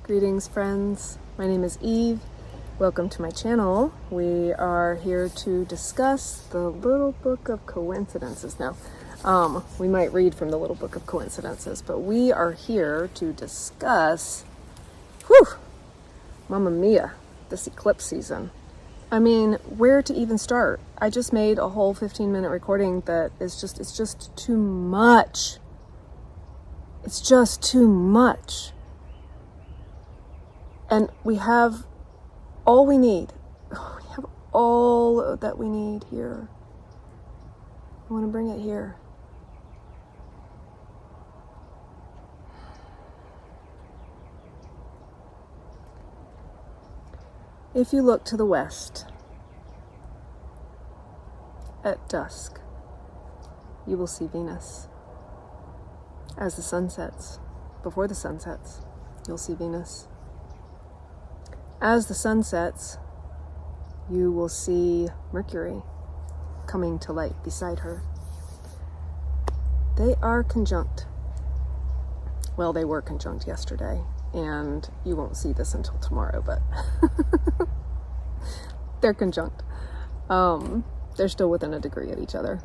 Greetings, friends. My name is Eve. Welcome to my channel. We are here to discuss the Little Book of Coincidences. Now, we might read from the Little Book of Coincidences, but we are here to discuss, Mamma Mia, this eclipse season. I mean, where to even start? I just made a whole 15-minute recording that is it's just too much. It's just too much. And we have all we need. We have all that we need here. I want to bring it here. If you look to the west at dusk, you will see Venus. As the sun sets, before the sun sets, you'll see Venus. As the sun sets, you will see Mercury coming to light beside her. They are conjunct. Well, they were conjunct yesterday, and you won't see this until tomorrow, but they're conjunct. They're still within a degree of each other.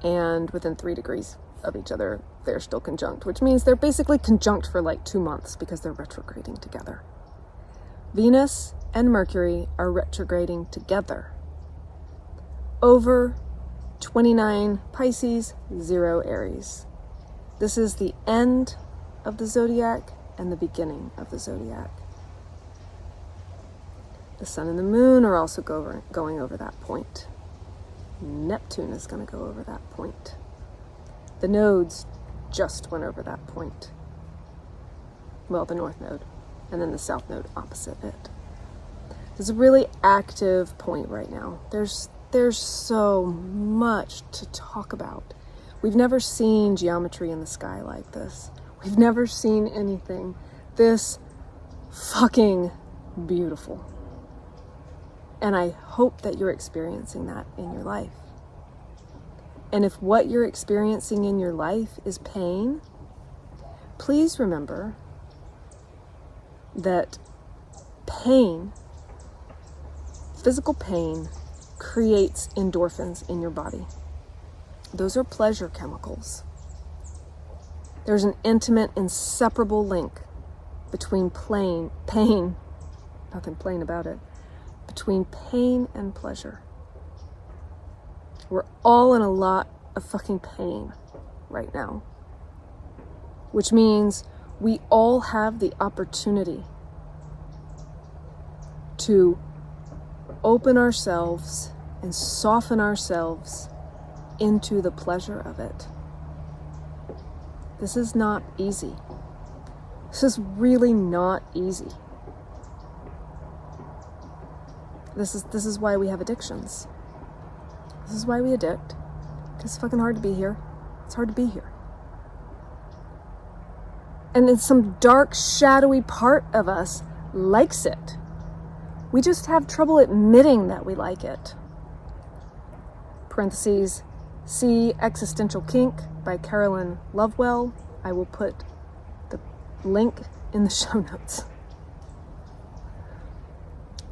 And within 3 degrees of each other, they're still conjunct, which means they're basically conjunct for like 2 months because they're retrograding together. Venus and Mercury are retrograding together over 29 Pisces, 0 Aries. This is the end of the zodiac and the beginning of the zodiac. The sun and the moon are also going over that point. Neptune is going to go over that point. The nodes just went over that point. Well, the north node, and then the south node opposite it. It's a really active point right now. There's so much to talk about. We've never seen geometry in the sky like this. We've never seen anything this fucking beautiful. And I hope that you're experiencing that in your life. And if what you're experiencing in your life is pain, please remember that pain, physical pain, creates endorphins in your body. Those are pleasure chemicals. There's an intimate, inseparable link between pain, nothing plain about it, between pain and pleasure. We're all in a lot of fucking pain right now, which means we all have the opportunity to open ourselves and soften ourselves into the pleasure of it. This is not easy. This is really not easy. This is why we have addictions. This is why we addict. Because it's fucking hard to be here. It's hard to be here. And then some dark, shadowy part of us likes it. We just have trouble admitting that we like it. Parentheses, see Existential Kink by Carolyn Lovewell. I will put the link in the show notes.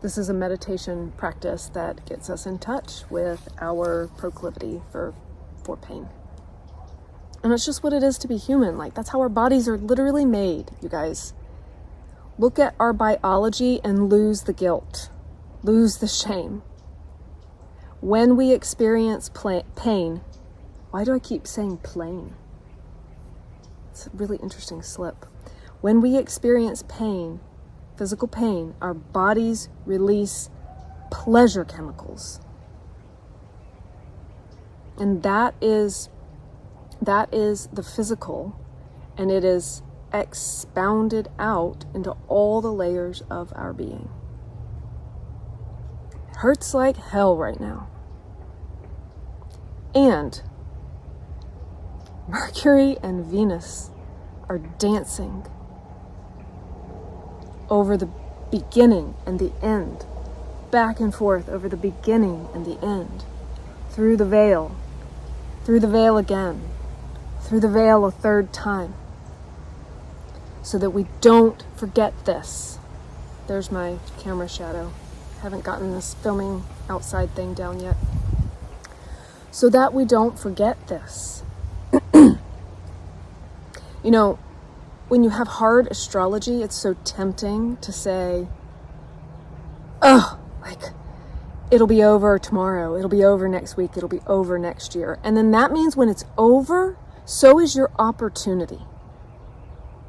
This is a meditation practice that gets us in touch with our proclivity for pain. And it's just what it is to be human. Like, that's how our bodies are literally made, you guys. Look at our biology and lose the guilt. Lose the shame. When we experience pain, why do I keep saying plain? It's a really interesting slip. When we experience pain, physical pain, our bodies release pleasure chemicals. And that is the physical, and it is expounded out into all the layers of our being. It hurts like hell right now. And Mercury and Venus are dancing over the beginning and the end, back and forth over the beginning and the end, through the veil again, through the veil a third time. so that we don't forget this. There's my camera shadow. Haven't gotten this filming outside thing down yet. So that we don't forget this. You know, when you have hard astrology, it's so tempting to say, oh, like, it'll be over tomorrow, it'll be over next week, it'll be over next year. And then that means when it's over, so is your opportunity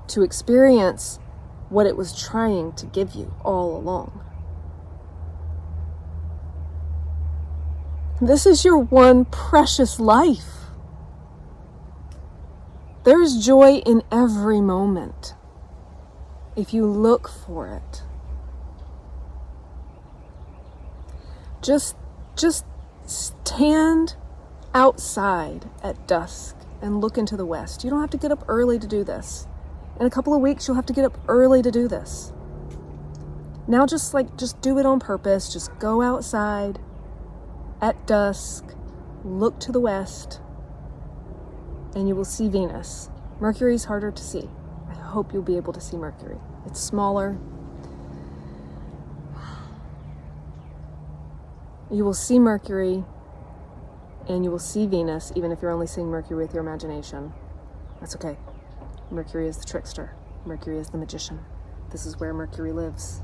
to experience what it was trying to give you all along. This is your one precious life. There is joy in every moment if you look for it. Just stand outside at dusk and look into the west. You don't have to get up early to do this. In a couple of weeks, you'll have to get up early to do this. Now just do it on purpose. Just go outside at dusk, look to the west, and you will see Venus. Mercury's harder to see. I hope you'll be able to see Mercury. It's smaller. You will see Mercury and you will see Venus, even if you're only seeing Mercury with your imagination. That's okay. Mercury is the trickster. Mercury is the magician. This is where Mercury lives.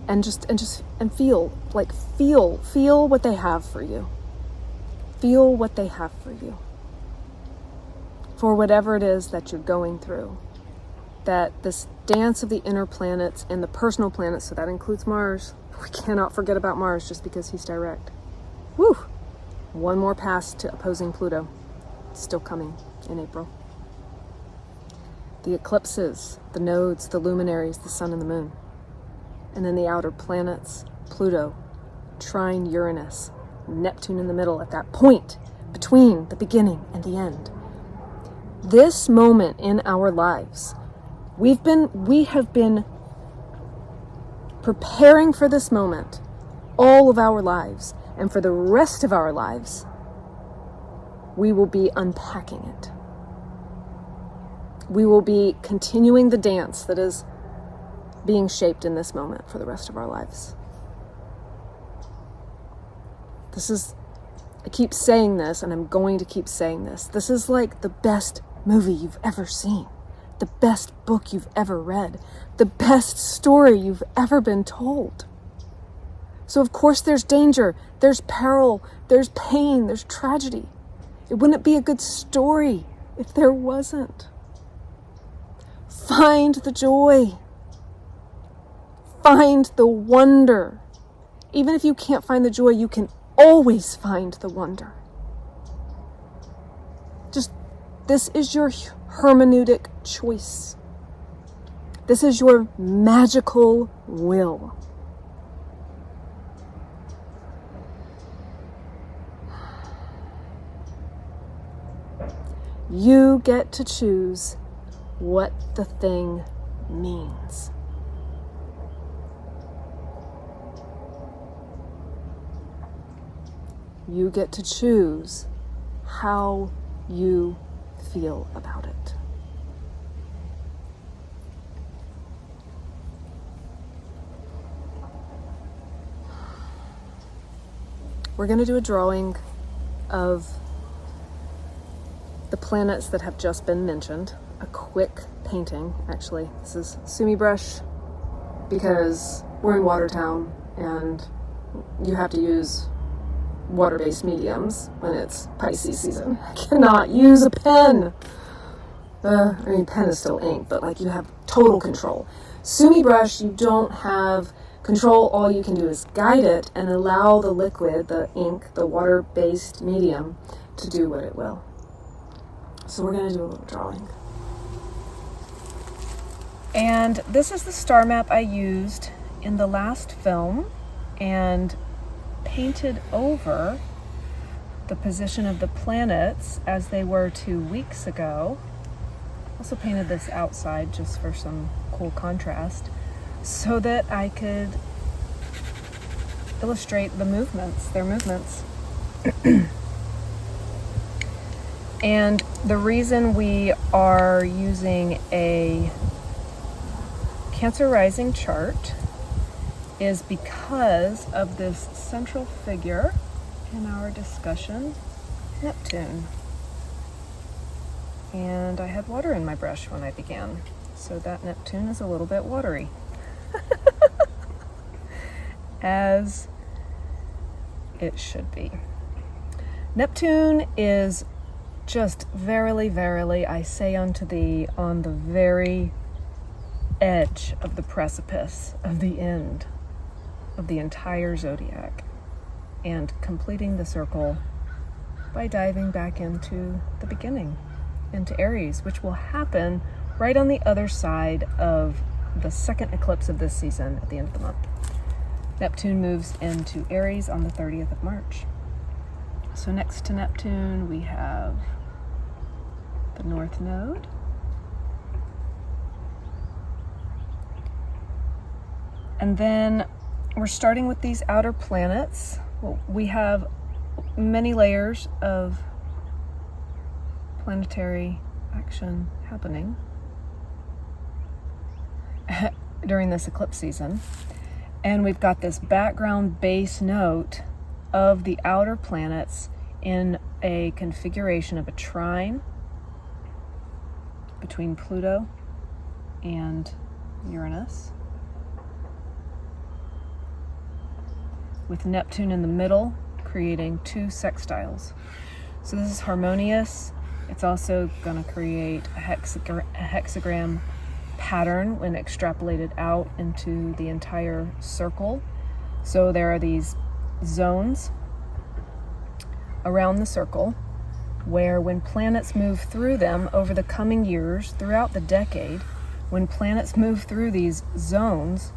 And feel what they have for you. Feel what they have for you. For whatever it is that you're going through. That this dance of the inner planets and the personal planets, so that includes Mars. We cannot forget about Mars just because he's direct. Woo! One more pass to opposing Pluto. Still coming in April. The eclipses, the nodes, the luminaries, the sun and the moon. And then the outer planets, Pluto, trine Uranus, Neptune in the middle at that point between the beginning and the end. This moment in our lives, we have been preparing for this moment all of our lives, and for the rest of our lives, we will be unpacking it. We will be continuing the dance that is being shaped in this moment for the rest of our lives. I keep saying this, and I'm going to keep saying this. This is like the best movie you've ever seen, the best book you've ever read, the best story you've ever been told. So of course there's danger, there's peril, there's pain, there's tragedy. It wouldn't be a good story if there wasn't. Find the joy. Find the wonder. Even if you can't find the joy, you can always find the wonder. This is your hermeneutic choice. This is your magical will. You get to choose what the thing means. You get to choose how you feel about it. We're going to do a drawing of the planets that have just been mentioned. A quick painting, actually. This is Sumi brush because we're in Watertown and you have to use water-based mediums when it's Pisces season. I cannot use a pen. Pen is still ink, but you have total control. Sumi brush, you don't have control. All you can do is guide it and allow the liquid, the ink, the water-based medium to do what it will. So we're going to do a little drawing. And this is the star map I used in the last film and painted over the position of the planets as they were 2 weeks ago. Also painted this outside just for some cool contrast so that I could illustrate their movements. And the reason we are using a Cancer rising chart is because of this central figure in our discussion, Neptune. And I had water in my brush when I began, so that Neptune is a little bit watery. As it should be. Neptune is just verily, verily, I say unto thee, on the very edge of the precipice of the end of the entire zodiac, and completing the circle by diving back into the beginning, into Aries, which will happen right on the other side of the second eclipse of this season at the end of the month. Neptune moves into Aries on the 30th of March. So next to Neptune, we have the North Node. And then we're starting with these outer planets. Well, we have many layers of planetary action happening during this eclipse season. And we've got this background base note of the outer planets in a configuration of a trine between Pluto and Uranus, with Neptune in the middle, creating two sextiles. So this is harmonious. It's also going to create a hexagram pattern when extrapolated out into the entire circle. So there are these zones around the circle where, when planets move through them over the coming years, throughout the decade, when planets move through these zones,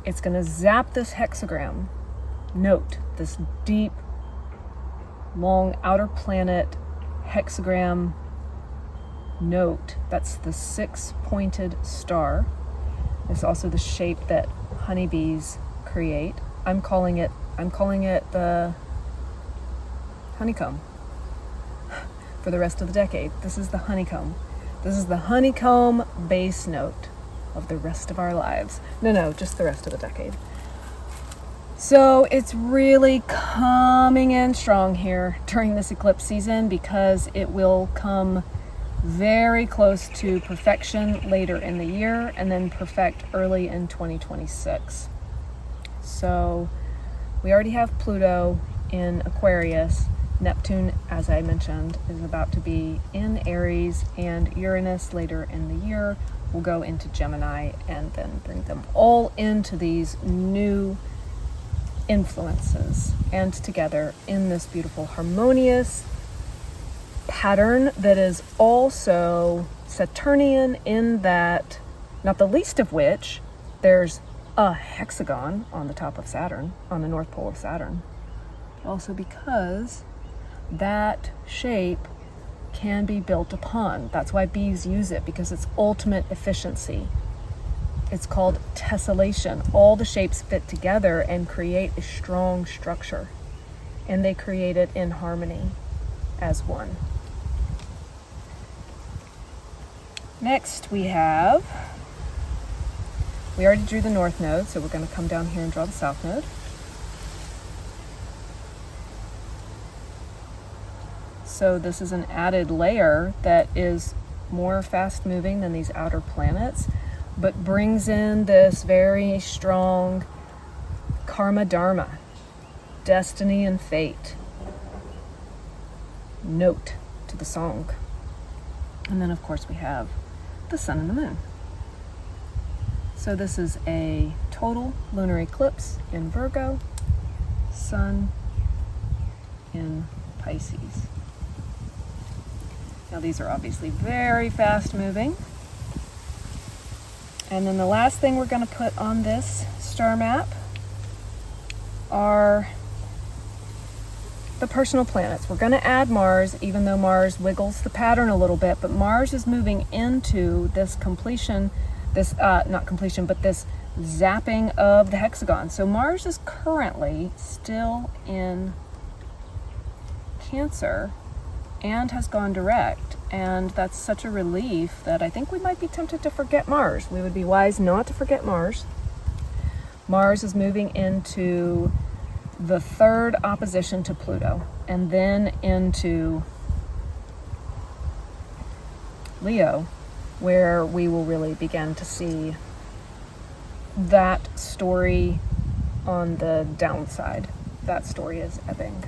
it's going to zap this hexagram note, this deep, long outer planet hexagram note. That's the 6-pointed star. It's also the shape that honeybees create. I'm calling it the honeycomb for the rest of the decade. This is the honeycomb. This is the honeycomb base note of the rest of our lives. No, just the rest of the decade. So it's really coming in strong here during this eclipse season, because it will come very close to perfection later in the year and then perfect early in 2026. So we already have Pluto in Aquarius. Neptune, as I mentioned, is about to be in Aries, and Uranus later in the year will go into Gemini and then bring them all into these new influences and together in this beautiful harmonious pattern that is also Saturnian, in that, not the least of which, there's a hexagon on the top of Saturn, on the North Pole of Saturn. Also because that shape can be built upon. That's why bees use it, because it's ultimate efficiency. It's called tessellation. All the shapes fit together and create a strong structure, and they create it in harmony as one. Next we already drew the North Node, so we're going to come down here and draw the South Node. So this is an added layer that is more fast moving than these outer planets, but brings in this very strong karma dharma, destiny and fate note to the song. And then of course we have the sun and the moon. So this is a total lunar eclipse in Virgo, sun in Pisces. Now these are obviously very fast moving. And then the last thing we're going to put on this star map are the personal planets. We're going to add Mars, even though Mars wiggles the pattern a little bit, but Mars is moving into this completion, this zapping of the hexagon. So Mars is currently still in Cancer, and has gone direct. And that's such a relief that I think we might be tempted to forget Mars. We would be wise not to forget Mars. Mars is moving into the third opposition to Pluto, and then into Leo, where we will really begin to see that story on the downside. That story is ebbing.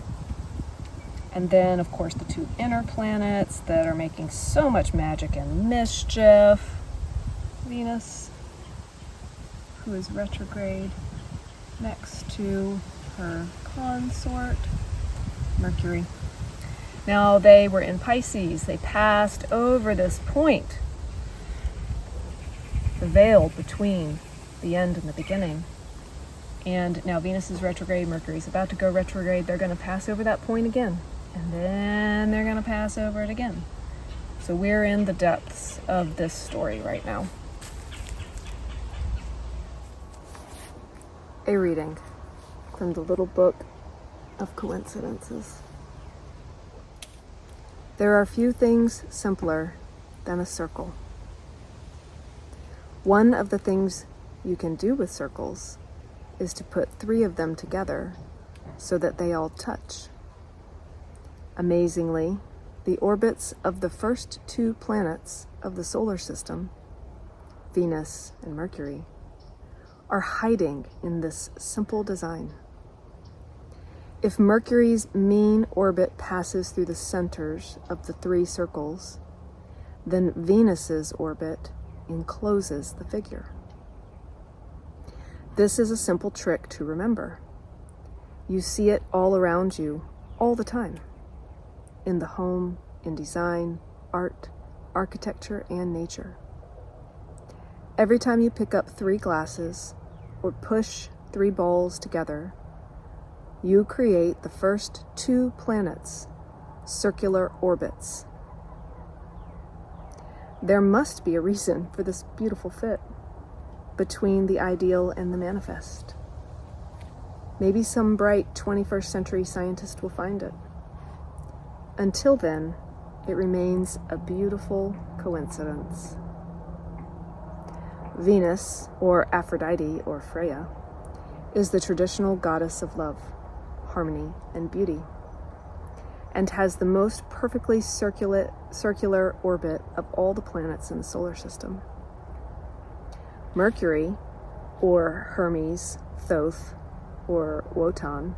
And then, of course, the two inner planets that are making so much magic and mischief. Venus, who is retrograde next to her consort, Mercury. Now, they were in Pisces. They passed over this point, the veil between the end and the beginning. And now Venus is retrograde, Mercury's about to go retrograde. They're going to pass over that point again. And then they're going to pass over it again. So we're in the depths of this story right now. A reading from the little book of coincidences. There are few things simpler than a circle. One of the things you can do with circles is to put 3 of them together so that they all touch. Amazingly, the orbits of the first 2 planets of the solar system, Venus and Mercury, are hiding in this simple design. If Mercury's mean orbit passes through the centers of the 3 circles, then Venus's orbit encloses the figure. This is a simple trick to remember. You see it all around you, all the time. In the home, in design, art, architecture, and nature. Every time you pick up 3 glasses or push 3 balls together, you create the first 2 planets' circular orbits. There must be a reason for this beautiful fit between the ideal and the manifest. Maybe some bright 21st century scientist will find it. Until then, it remains a beautiful coincidence. Venus, or Aphrodite, or Freya, is the traditional goddess of love, harmony, and beauty, and has the most perfectly circular orbit of all the planets in the solar system. Mercury, or Hermes, Thoth, or Wotan,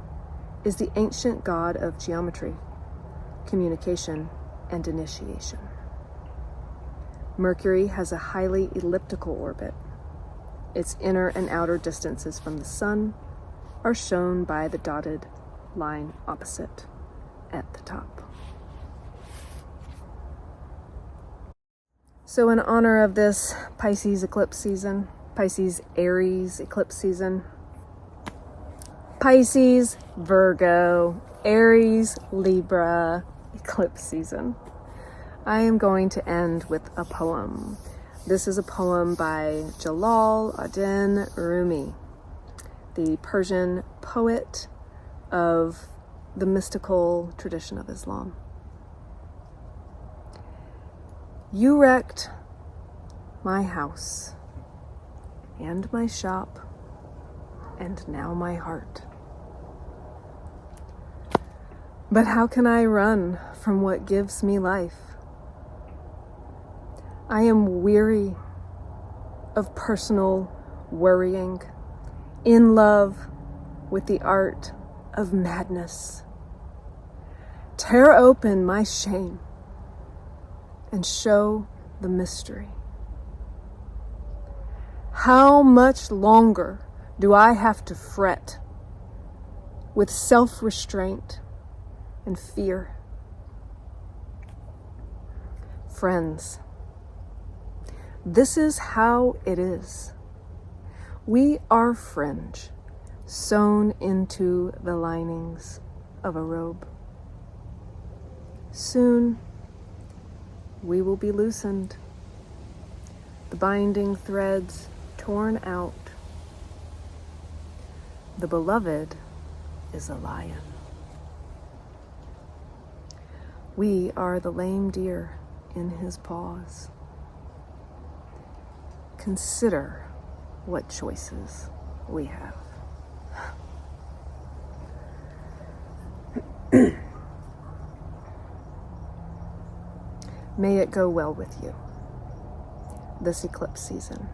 is the ancient god of geometry, communication, and initiation. Mercury has a highly elliptical orbit. Its inner and outer distances from the sun are shown by the dotted line opposite at the top. So in honor of this Pisces eclipse season, Pisces Aries eclipse season, Pisces Virgo, Aries Libra eclipse season, I am going to end with a poem. This is a poem by Jalal ad-Din Rumi, the Persian poet of the mystical tradition of Islam. You wrecked my house and my shop and now my heart. But how can I run from what gives me life? I am weary of personal worrying, in love with the art of madness. Tear open my shame and show the mystery. How much longer do I have to fret with self-restraint and fear? Friends, this is how it is. We are fringe sewn into the linings of a robe. Soon we will be loosened, the binding threads torn out. The beloved is a lion. We are the lame deer in his paws. Consider what choices we have. May it go well with you this eclipse season.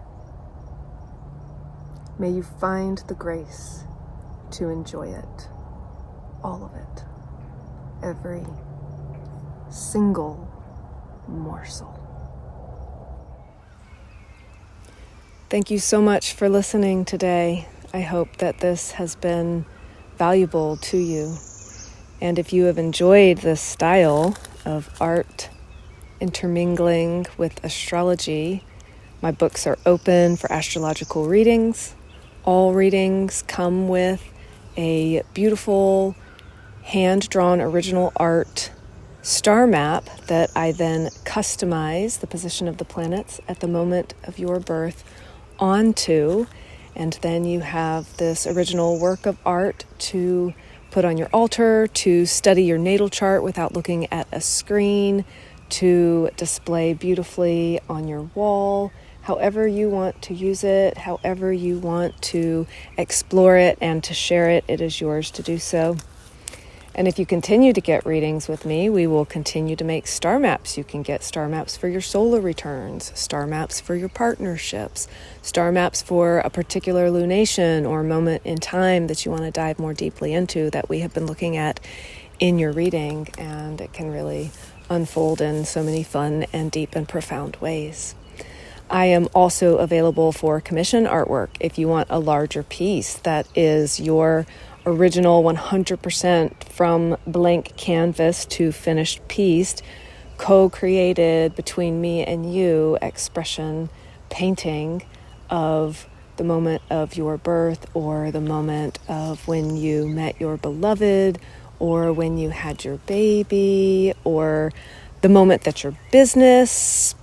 May you find the grace to enjoy it, all of it, every single morsel. Thank you so much for listening today. I hope that this has been valuable to you. And if you have enjoyed this style of art intermingling with astrology, my books are open for astrological readings. All readings come with a beautiful hand-drawn original art star map that I then customize the position of the planets at the moment of your birth onto, and then you have this original work of art to put on your altar, to study your natal chart without looking at a screen, to display beautifully on your wall, however you want to use it, however you want to explore it and to share it, it is yours to do so. And if you continue to get readings with me, we will continue to make star maps. You can get star maps for your solar returns, star maps for your partnerships, star maps for a particular lunation or moment in time that you want to dive more deeply into that we have been looking at in your reading, and it can really unfold in so many fun and deep and profound ways. I am also available for commission artwork if you want a larger piece that is your original 100% from blank canvas to finished piece, co-created between me and you, expression painting of the moment of your birth or the moment of when you met your beloved or when you had your baby or the moment that your business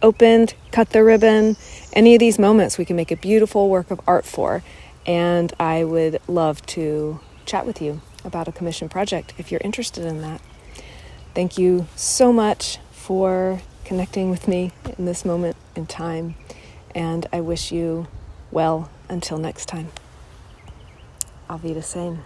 opened, cut the ribbon. Any of these moments we can make a beautiful work of art for. And I would love to chat with you about a commission project if you're interested in that. Thank you so much for connecting with me in this moment in time. And I wish you well until next time. Auf Wiedersehen.